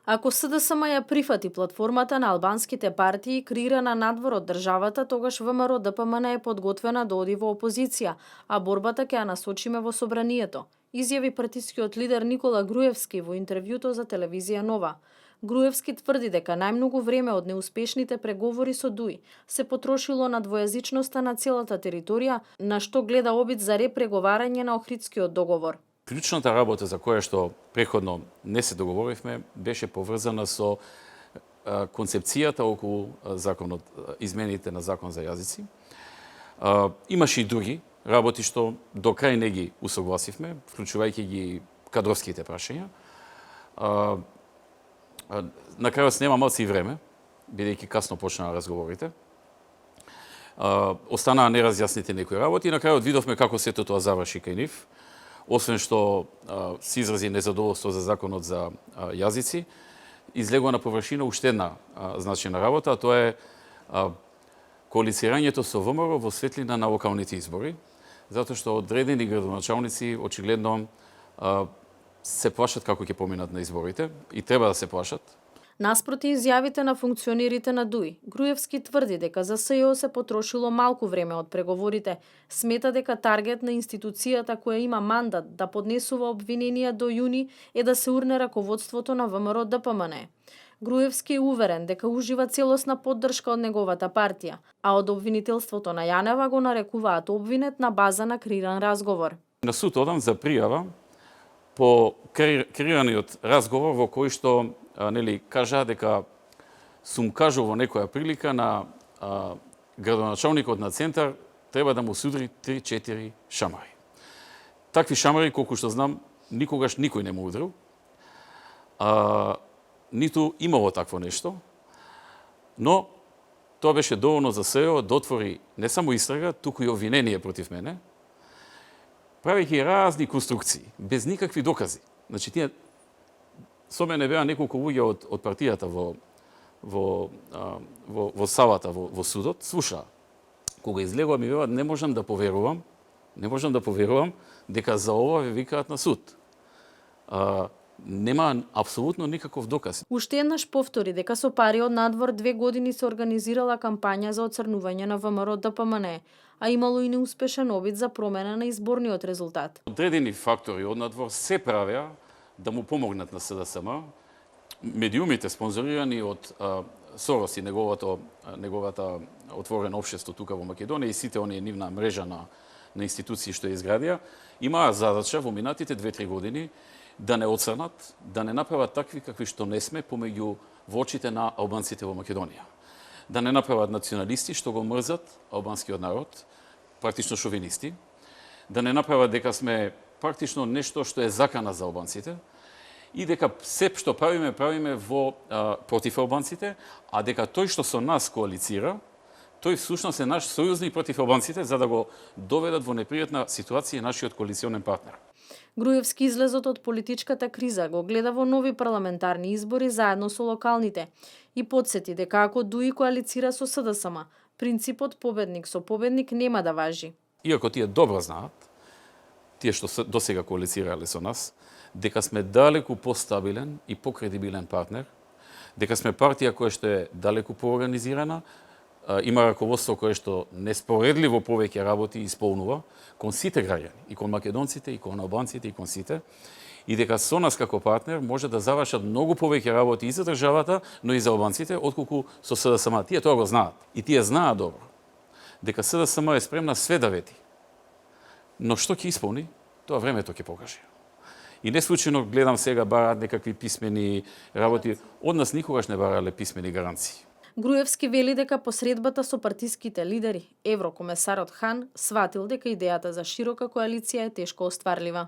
Ако СДСМ ја прифати платформата на албанските партии креирана надвор од државата, тогаш ВМРО ДПМН е подготвена да оди во опозиција, а борбата ќе ја насочиме во собранието, изјави партискиот лидер Никола Груевски во интервјуто за телевизија Нова. Груевски тврди дека најмногу време од неуспешните преговори со ДУИ се потрошило на двојазичноста на целата територија, на што гледа обид за репреговарање на Охридскиот договор. Клучната работа за која што преходно не се договоривме беше поврзана со концепцијата околу законот, измените на закон за јазици. Имаше и други работи што до крај не ги усогласивме, вклучувајќи ги кадровските прашања. На крајот нема малци и време, бидејќи касно почнаа разговорите. Останаа неразјаснити некои работи и на крајот видовме како сето тоа заврши кај нив. Освен што се изрази незадоволство за законот за јазици, излегува на површина уште една значајна работа, а тоа е коалицирањето со ВМРО во светлина на локалните избори, затоа што одредени градоначалници очигледно се плашат како ќе поминат на изборите и треба да се плашат. Наспроти изјавите на функционерите на ДУИ, Груевски тврди дека за СЈО се потрошило малку време од преговорите. Смета дека таргет на институцијата која има мандат да поднесува обвиненија до јуни е да се урне раководството на ВМРО ДПМН. Груевски е уверен дека ужива целосна поддршка од неговата партија, а од обвинителството на Јанева го нарекуваат обвинет на база на креиран разговор. На суд одам за пријава по креираниот разговор во кој што кажа дека сум кажал во некоја прилика на градоначалникот на Центар треба да му судри 3-4 шамари. Такви шамари, колку што знам, никогаш никој не му удрил. Ниту имало такво нешто, но тоа беше доволно за СЈО да отвори не само истрага, туку и обвинение против мене, правејќи разни конструкции, без никакви докази. Значи, тие со мене беа неколку луѓе од партијата во салата, во судот, слушаа. Кога излегува ми велат, не можам да поверувам дека за ова ве викаат на суд. Нема апсолутно никаков доказ. Уште еднаш повтори дека со пари од надвор 2 години се организирала кампања за оцрнување на ВМРО ДПМН, а имало и неуспешен обид за промена на изборниот резултат. Одредени фактори од надвор се правеа да му помогнат на СДСМ. Медиумите спонзорирани од Сорос и неговата отворено општество тука во Македонија и сите оние нивна мрежа на институции што ја изградија, имаа задача во минатите 2-3 години да не оцрнат, да не направат такви какви што не сме помеѓу очите на албанците во Македонија. Да не направат националисти што го мрзат албанскиот народ, практично шовинисти, да не направат дека сме практично нешто што е закана за албанците и дека се што правиме против албанците, а дека тој што со нас коалицира, тој всушност е наш сојузник против албанците за да го доведат во непријатна ситуација нашиот коалиционен партнер. Груевски излезот од политичката криза го гледа во нови парламентарни избори заедно со локалните и подсети дека ако ДУИ коалицира со СДСМ, принципот победник со победник нема да важи. Иако тие добро знаат, тие што досега коалицирале со нас, дека сме далеку постабилен и покредибилен партнер, дека сме партија која што е далеку поорганизирана, има раководство кое што неспоредливо повеќе работи исполнува кон сите граѓани, и кон македонците, и кон албанците, и кон сите, и дека со нас како партнер може да завршат многу повеќе работи и за државата, но и за албанците, отколку со СДСМ. Тие тоа го знаат. И тие знаат добро дека СДСМ е спремна све да вети. Но што ќе исполни, тоа времето ќе покаже. И не случајно гледам сега бараат некакви писмени работи. Од нас никогаш не барале писмени гаранции. Груевски вели дека посредбата со партиските лидери, еврокомесарот Хан сватил дека идејата за широка коалиција е тешко остварлива.